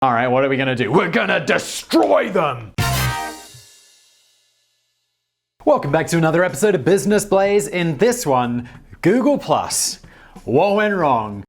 All right, what are we gonna do? We're gonna destroy them! Welcome back to another episode of Business Blaze. In this one, Google Plus. What went wrong?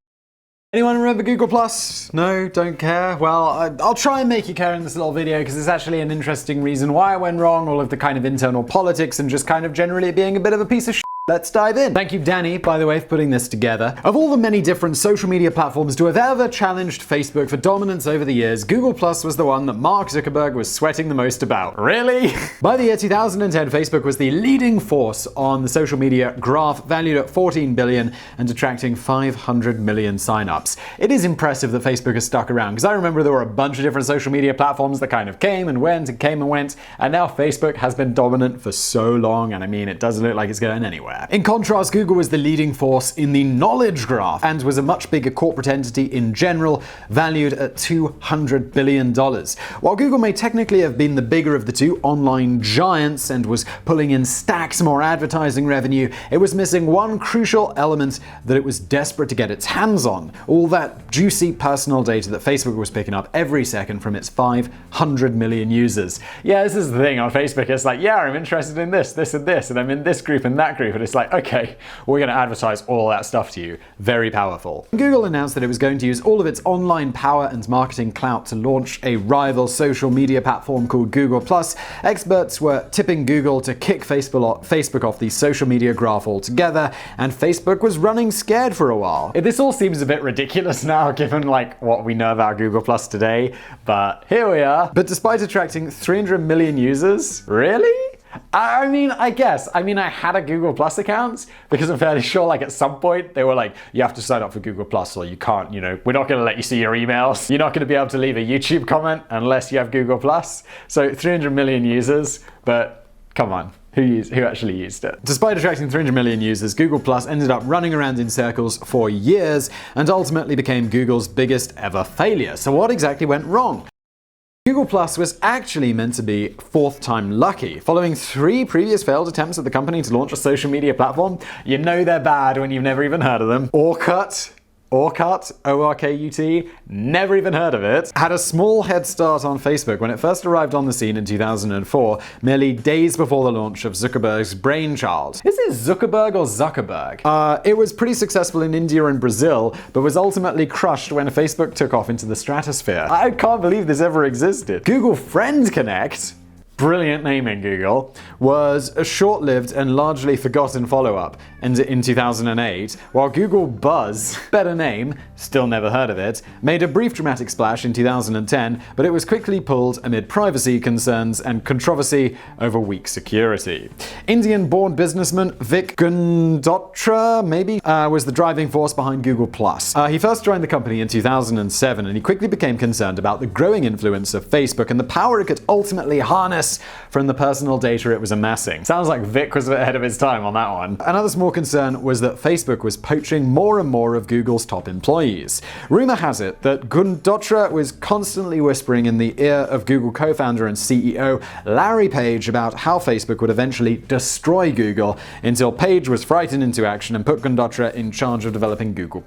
Anyone remember Google Plus? No? Don't care? Well, I'll try and make you care in this little video because it's actually an interesting reason why it went wrong, all of the kind of internal politics and just kind of generally being a bit of a piece of shit. Let's dive in. Thank you, Danny, by the way, for putting this together. Of all the many different social media platforms to have ever challenged Facebook for dominance over the years, Google Plus was the one that Mark Zuckerberg was sweating the most about. Really? By the year 2010, Facebook was the leading force on the social media graph, valued at $14 billion and attracting 500 million signups. It is impressive that Facebook has stuck around, because I remember there were a bunch of different social media platforms that kind of came and went, and now Facebook has been dominant for so long, and I mean, it doesn't look like it's going anywhere. In contrast, Google was the leading force in the knowledge graph and was a much bigger corporate entity in general, valued at $200 billion. While Google may technically have been the bigger of the two online giants and was pulling in stacks more advertising revenue, it was missing one crucial element that it was desperate to get its hands on: all that juicy personal data that Facebook was picking up every second from its 500 million users. Yeah, this is the thing on Facebook. It's like, yeah, I'm interested in this, and I'm in this group and that group, and it's like, okay, we're going to advertise all that stuff to you. Very powerful. Google announced that it was going to use all of its online power and marketing clout to launch a rival social media platform called Google+. Experts were tipping Google to kick Facebook off the social media graph altogether, and Facebook was running scared for a while. This all seems a bit ridiculous now, given like what we know about Google+ today, but here we are. But despite attracting 300 million users, really? I mean, I guess. I had a Google Plus account because I'm fairly sure like at some point they were like, you have to sign up for Google Plus or you can't, we're not going to let you see your emails. You're not going to be able to leave a YouTube comment unless you have Google Plus. So 300 million users, but come on. Who actually used it? Despite attracting 300 million users, Google Plus ended up running around in circles for years and ultimately became Google's biggest ever failure. So what exactly went wrong? Google Plus was actually meant to be fourth time lucky. Following 3 previous failed attempts at the company to launch a social media platform, you know they're bad when you've never even heard of them. Orkut, O-R-K-U-T, never even heard of it, had a small head start on Facebook when it first arrived on the scene in 2004, merely days before the launch of Zuckerberg's brainchild. Is it Zuckerberg or Zuckerberg? It was pretty successful in India and Brazil, but was ultimately crushed when Facebook took off into the stratosphere. I can't believe this ever existed. Google Friend Connect, brilliant name in Google, was a short-lived and largely forgotten follow-up in 2008, while Google Buzz, better name, still never heard of it, made a brief dramatic splash in 2010, but it was quickly pulled amid privacy concerns and controversy over weak security. Indian-born businessman Vik Gundotra, was the driving force behind Google+. He first joined the company in 2007, and he quickly became concerned about the growing influence of Facebook and the power it could ultimately harness from the personal data it was amassing. Sounds like Vic was ahead of his time on that one. Another small concern was that Facebook was poaching more and more of Google's top employees. Rumor has it that Gundotra was constantly whispering in the ear of Google co-founder and CEO Larry Page about how Facebook would eventually destroy Google, until Page was frightened into action and put Gundotra in charge of developing Google+.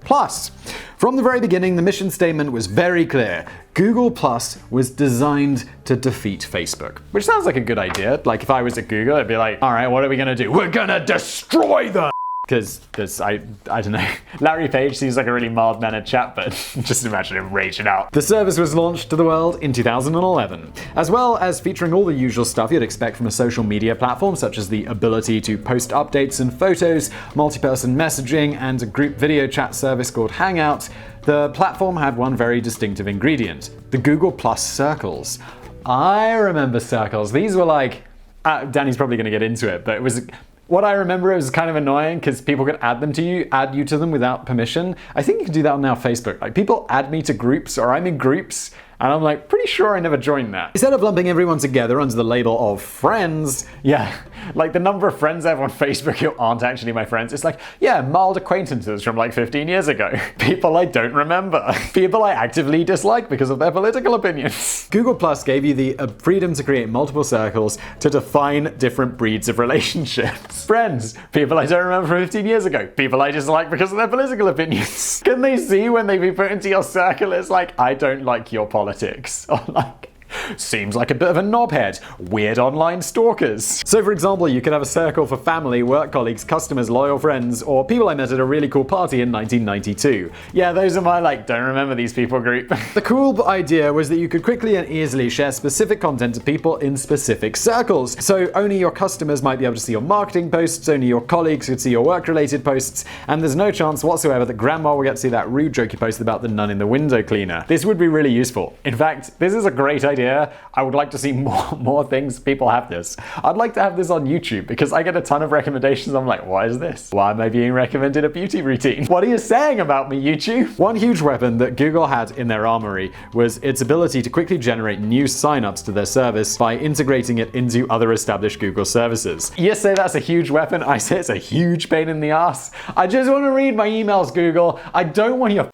From the very beginning, the mission statement was very clear. Google Plus was designed to defeat Facebook. Which sounds like a good idea. Like if I was at Google, I'd be like, all right, what are we gonna do? We're gonna destroy them! Because I don't know, Larry Page seems like a really mild-mannered chap, but just imagine him raging out. The service was launched to the world in 2011. As well as featuring all the usual stuff you'd expect from a social media platform, such as the ability to post updates and photos, multi-person messaging, and a group video chat service called Hangout, the platform had one very distinctive ingredient: the Google Plus Circles. I remember Circles. These were like, Danny's probably going to get into it, but it was, what I remember, it was kind of annoying because people could add you to them without permission. I think you can do that on now Facebook. Like people add me to groups, or I'm in groups, and I'm like, pretty sure I never joined that. Instead of lumping everyone together under the label of friends, yeah, like the number of friends I have on Facebook who aren't actually my friends, it's like, yeah, mild acquaintances from like 15 years ago. People I don't remember. People I actively dislike because of their political opinions. Google Plus gave you the freedom to create multiple circles to define different breeds of relationships. Friends, people I don't remember from 15 years ago. People I dislike because of their political opinions. Can they see when they be put into your circle? It's like, I don't like your politics. politics, or like, seems like a bit of a knobhead. Weird online stalkers. So for example, you could have a circle for family, work colleagues, customers, loyal friends, or people I met at a really cool party in 1992. Yeah, those are my don't remember these people group. The cool idea was that you could quickly and easily share specific content to people in specific circles. So only your customers might be able to see your marketing posts, only your colleagues could see your work-related posts, and there's no chance whatsoever that grandma will get to see that rude joke you posted about the nun in the window cleaner. This would be really useful. In fact, this is a great idea. I would like to see more things people have this. I'd like to have this on YouTube because I get a ton of recommendations. I'm like, what is this? Why am I being recommended a beauty routine? What are you saying about me, YouTube? One huge weapon that Google had in their armory was its ability to quickly generate new signups to their service by integrating it into other established Google services. You say that's a huge weapon, I say it's a huge pain in the ass. I just want to read my emails, Google. I don't want your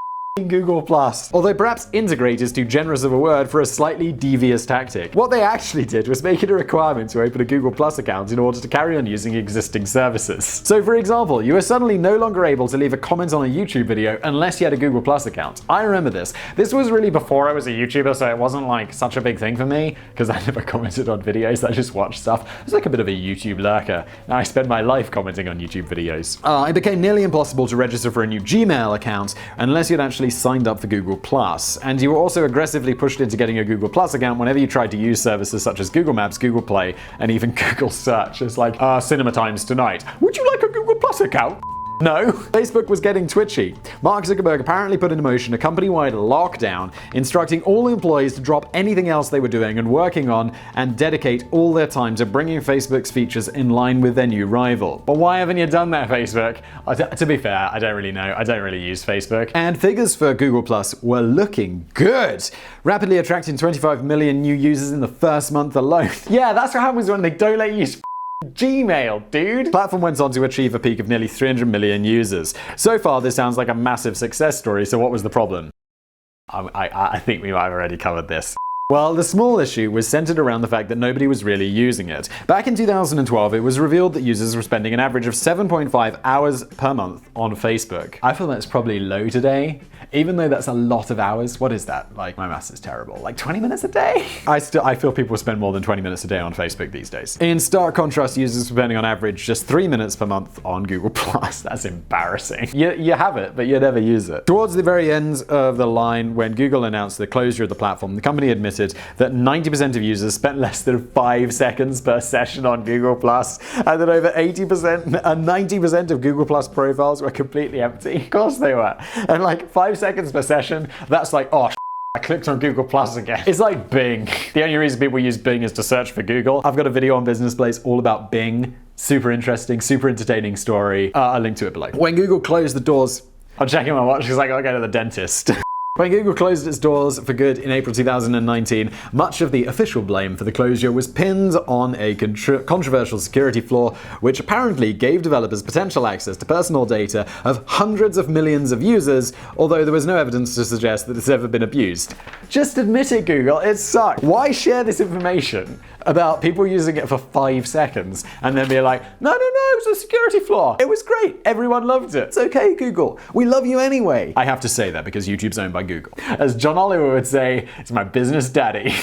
Google+. Although perhaps integrate is too generous of a word for a slightly devious tactic. What they actually did was make it a requirement to open a Google+ account in order to carry on using existing services. So for example, you were suddenly no longer able to leave a comment on a YouTube video unless you had a Google+ account. I remember this. This was really before I was a YouTuber, so it wasn't such a big thing for me because I never commented on videos. I just watched stuff. I was like a bit of a YouTube lurker. Now I spend my life commenting on YouTube videos. It became nearly impossible to register for a new Gmail account unless you'd actually signed up for Google+, and you were also aggressively pushed into getting a Google+ account whenever you tried to use services such as Google Maps, Google Play, and even Google Search. It's like, cinema times tonight. Would you like a Google+ account? No. Facebook was getting twitchy. Mark Zuckerberg apparently put into motion a company-wide lockdown, instructing all employees to drop anything else they were doing and working on and dedicate all their time to bringing Facebook's features in line with their new rival. But why haven't you done that, Facebook? To be fair, I don't really know. I don't really use Facebook. And figures for Google Plus were looking good, rapidly attracting 25 million new users in the first month alone. Yeah, that's what happens when they don't let you use Gmail, dude. The platform went on to achieve a peak of nearly 300 million users. So far, this sounds like a massive success story, so what was the problem? I think we might have already covered this. Well, the small issue was centered around the fact that nobody was really using it. Back in 2012, it was revealed that users were spending an average of 7.5 hours per month on Facebook. I feel that's probably low today, even though that's a lot of hours. What is that? My maths is terrible. 20 minutes a day? I feel people spend more than 20 minutes a day on Facebook these days. In stark contrast, users are spending on average just 3 minutes per month on Google+. That's embarrassing. You have it, but you never use it. Towards the very end of the line, when Google announced the closure of the platform, the company admitted that 90% of users spent less than 5 seconds per session on Google+, and that over 80% and 90% of Google+ profiles were completely empty. Of course they were. And 5 seconds per session, that's oh, I clicked on Google Plus again. It's like Bing. The only reason people use Bing is to search for Google. I've got a video on Business Place all about Bing. Super interesting, super entertaining story. I'll link to it below. When Google closed the doors, I'm checking my watch because I gotta go to the dentist. When Google closed its doors for good in April 2019, much of the official blame for the closure was pinned on a controversial security flaw, which apparently gave developers potential access to personal data of hundreds of millions of users, although there was no evidence to suggest that it's ever been abused. Just admit it, Google, it sucked. Why share this information about people using it for 5 seconds and then be like, no, it was a security flaw. It was great. Everyone loved it. It's okay, Google. We love you anyway. I have to say that because YouTube's owned by Google. As John Oliver would say, it's my business daddy.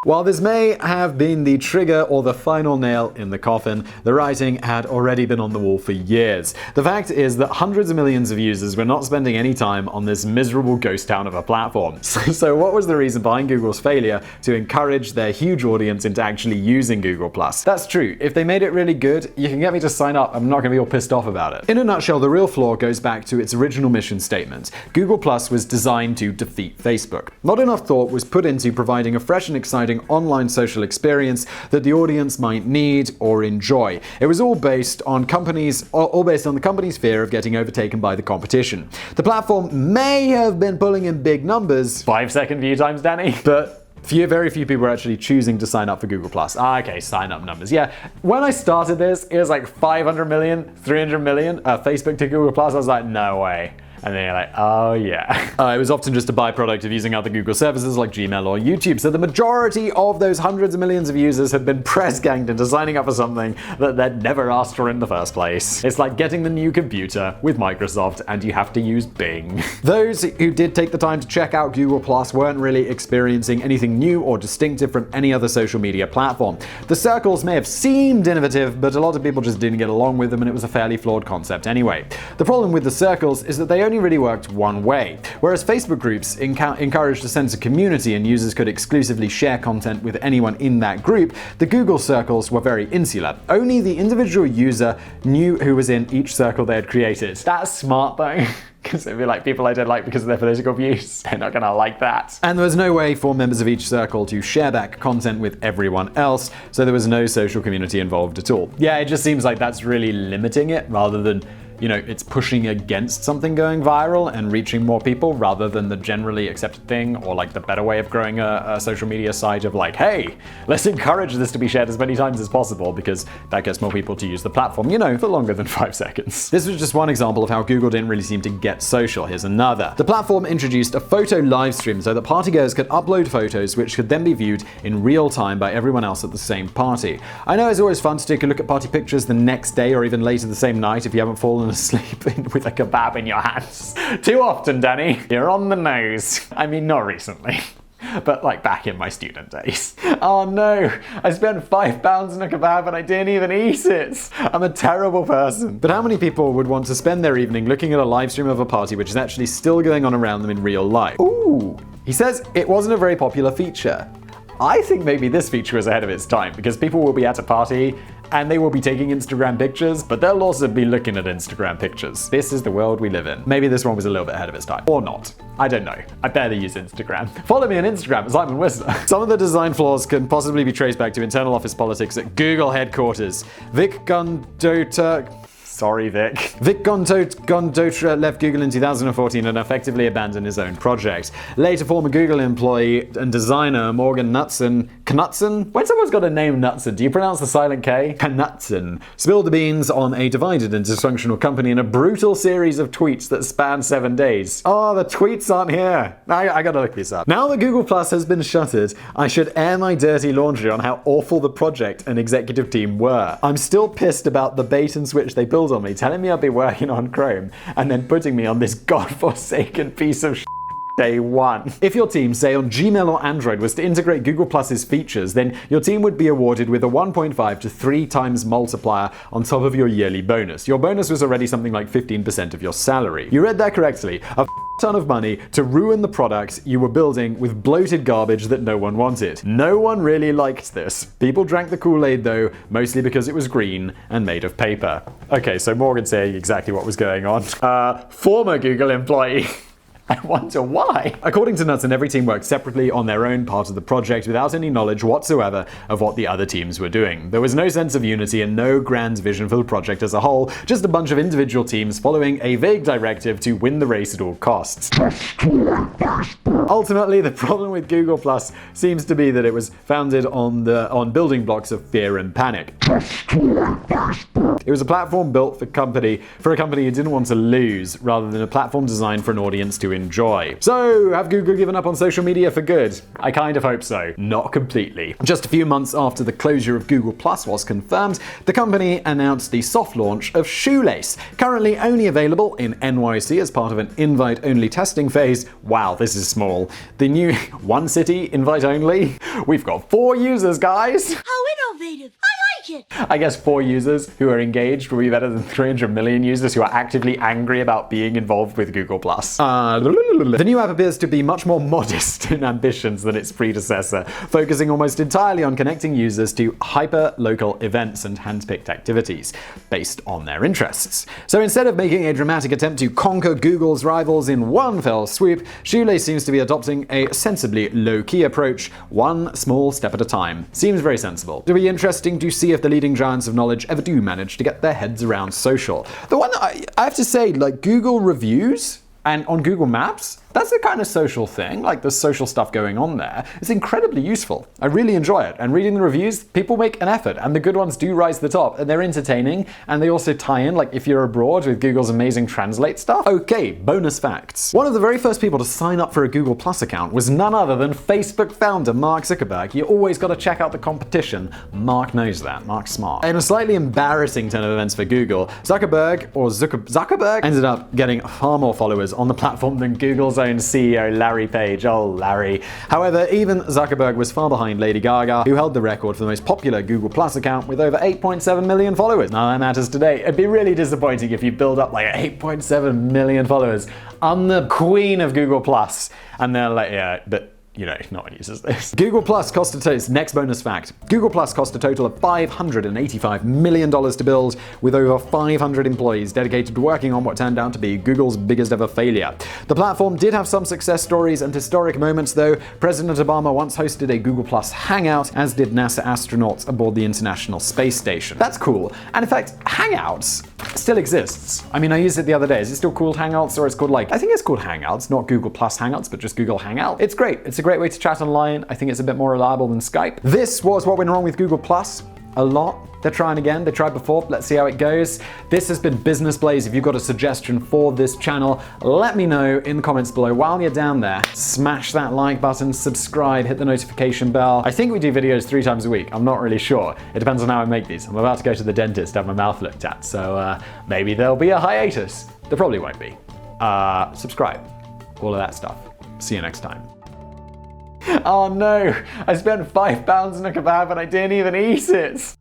While this may have been the trigger or the final nail in the coffin, the writing had already been on the wall for years. The fact is that hundreds of millions of users were not spending any time on this miserable ghost town of a platform. So what was the reason behind Google's failure to encourage their huge audience into actually using Google+? That's true. If they made it really good, you can get me to sign up. I'm not going to be all pissed off about it. In a nutshell, the real flaw goes back to its original mission statement. Google+ was designed to defeat Facebook. Not enough thought was put into providing a fresh and exciting online social experience that the audience might need or enjoy. It was all based on the company's fear of getting overtaken by the competition. The platform may have been pulling in big numbers, 5-second view times, Danny, but very few people were actually choosing to sign up for Google+. Okay, sign up numbers. Yeah, when I started this, it was 500 million, 300 million, Facebook to Google+. I was like, no way. And then you're like, oh yeah. It was often just a byproduct of using other Google services like Gmail or YouTube. So the majority of those hundreds of millions of users have been press-ganged into signing up for something that they'd never asked for in the first place. It's like getting the new computer with Microsoft and you have to use Bing. Those who did take the time to check out Google Plus weren't really experiencing anything new or distinctive from any other social media platform. The circles may have seemed innovative, but a lot of people just didn't get along with them and it was a fairly flawed concept anyway. The problem with the circles is that they only really worked one way. Whereas Facebook groups encouraged a sense of community and users could exclusively share content with anyone in that group, the Google circles were very insular. Only the individual user knew who was in each circle they had created. That's smart though. Because it'd be like people I don't like because of their political views. They're not gonna like that. And there was no way for members of each circle to share that content with everyone else, so there was no social community involved at all. Yeah, it just seems like that's really limiting it rather than, it's pushing against something going viral and reaching more people rather than the generally accepted thing or like the better way of growing a social media site of like, hey, let's encourage this to be shared as many times as possible because that gets more people to use the platform, for longer than 5 seconds. This was just one example of how Google didn't really seem to get social. Here's another. The platform introduced a photo live stream so that partygoers could upload photos which could then be viewed in real time by everyone else at the same party. I know it's always fun to take a look at party pictures the next day or even later the same night if you haven't fallen asleep with a kebab in your hands. Too often, Danny. You're on the nose. I mean, not recently. But like back in my student days. Oh no, I spent £5 on a kebab and I didn't even eat it. I'm a terrible person. But how many people would want to spend their evening looking at a live stream of a party which is actually still going on around them in real life? Ooh. He says it wasn't a very popular feature. I think maybe this feature is ahead of its time because people will be at a party and they will be taking Instagram pictures, but they'll also be looking at Instagram pictures. This is the world we live in. Maybe this one was a little bit ahead of its time. Or not. I don't know. I barely use Instagram. Follow me on Instagram at Simon Whistler. Some of the design flaws can possibly be traced back to internal office politics at Google headquarters. Vic Gundotra... Sorry, Vic. Vic Gundotra left Google in 2014 and effectively abandoned his own project. Later, former Google employee and designer Morgan Knudsen, when someone's got a name Knudsen, do you pronounce the silent K? Knudsen spilled the beans on a divided and dysfunctional company in a brutal series of tweets that spanned 7 days. Oh, the tweets aren't here. I gotta look this up. Now that Google Plus has been shuttered, I should air my dirty laundry on how awful the project and executive team were. I'm still pissed about the bait and switch they built on me, telling me I'll be working on Chrome and then putting me on this godforsaken piece of day one. If your team, say on Gmail or Android, was to integrate Google Plus's features, then your team would be awarded with a 1.5 to 3 times multiplier on top of your yearly bonus. Your bonus was already something like 15% of your salary. You read that correctly. A ton of money to ruin the product you were building with bloated garbage that no one wanted. No one really liked this. People drank the Kool-Aid though, mostly because it was green and made of paper. Okay, so Morgan's saying exactly what was going on. Former Google employee. I wonder why. According to Knudsen, every team worked separately on their own part of the project without any knowledge whatsoever of what the other teams were doing. There was no sense of unity and no grand vision for the project as a whole, just a bunch of individual teams following a vague directive to win the race at all costs. Ultimately, the problem with Google Plus seems to be that it was founded on building blocks of fear and panic. It was a platform built for a company who didn't want to lose, rather than a platform designed for an audience to enjoy. So, have Google given up on social media for good? I kind of hope so. Not completely. Just a few months after the closure of Google Plus was confirmed, the company announced the soft launch of Shoelace, currently only available in NYC as part of an invite-only testing phase. Wow, this is small. The new one city invite only? We've got 4 users, guys! How innovative! I like it! I guess 4 users who are engaged will be better than 300 million users who are actively angry about being involved with Google Plus. The new app appears to be much more modest in ambitions than its predecessor, focusing almost entirely on connecting users to hyper-local events and hand-picked activities based on their interests. So instead of making a dramatic attempt to conquer Google's rivals in one fell swoop, Shoelace seems to be adopting a sensibly low-key approach, one small step at a time. Seems very sensible. It'll be interesting to see if the leading giants of knowledge ever do manage to get their heads around social. The one I have to say, like Google reviews and on Google Maps, That's the kind of social thing, like the social stuff going on there. It's incredibly useful. I really enjoy it. And reading the reviews, people make an effort, and the good ones do rise to the top, and they're entertaining, and they also tie in, like if you're abroad, with Google's amazing translate stuff. Okay, bonus facts. One of the very first people to sign up for a Google Plus account was none other than Facebook founder Mark Zuckerberg. You always got to check out the competition. Mark knows that. Mark's smart. In a slightly embarrassing turn of events for Google, Zuckerberg ended up getting far more followers on the platform than Google's own CEO Larry Page. Oh, Larry. However, even Zuckerberg was far behind Lady Gaga, who held the record for the most popular Google Plus account with over 8.7 million followers. Now that matters today. It'd be really disappointing if you build up like 8.7 million followers. I'm the queen of Google Plus. And they're like, yeah, but you know, no one uses this. Google Plus cost a total, next bonus fact. Google Plus cost a total of $585 million to build, with over 500 employees dedicated to working on what turned out to be Google's biggest ever failure. The platform did have some success stories and historic moments though. President Obama once hosted a Google Plus hangout, as did NASA astronauts aboard the International Space Station. That's cool. And in fact, Hangouts still exists. I mean, I used it the other day. Is it still called Hangouts, or it's called I think it's called Hangouts, not Google Plus Hangouts, but just Google Hangout. It's great. It's a great way to chat online. I think it's a bit more reliable than Skype. This was what went wrong with Google Plus. A lot. They're trying again. They tried before. Let's see how it goes. This has been Business Blaze. If you've got a suggestion for this channel, let me know in the comments below. While you're down there, smash that like button, subscribe, hit the notification bell. I think we do videos 3 times a week. I'm not really sure. It depends on how I make these. I'm about to go to the dentist to have my mouth looked at, so maybe there'll be a hiatus. There probably won't be. Subscribe. All of that stuff. See you next time. Oh no, I spent £5 on a kebab and I didn't even eat it.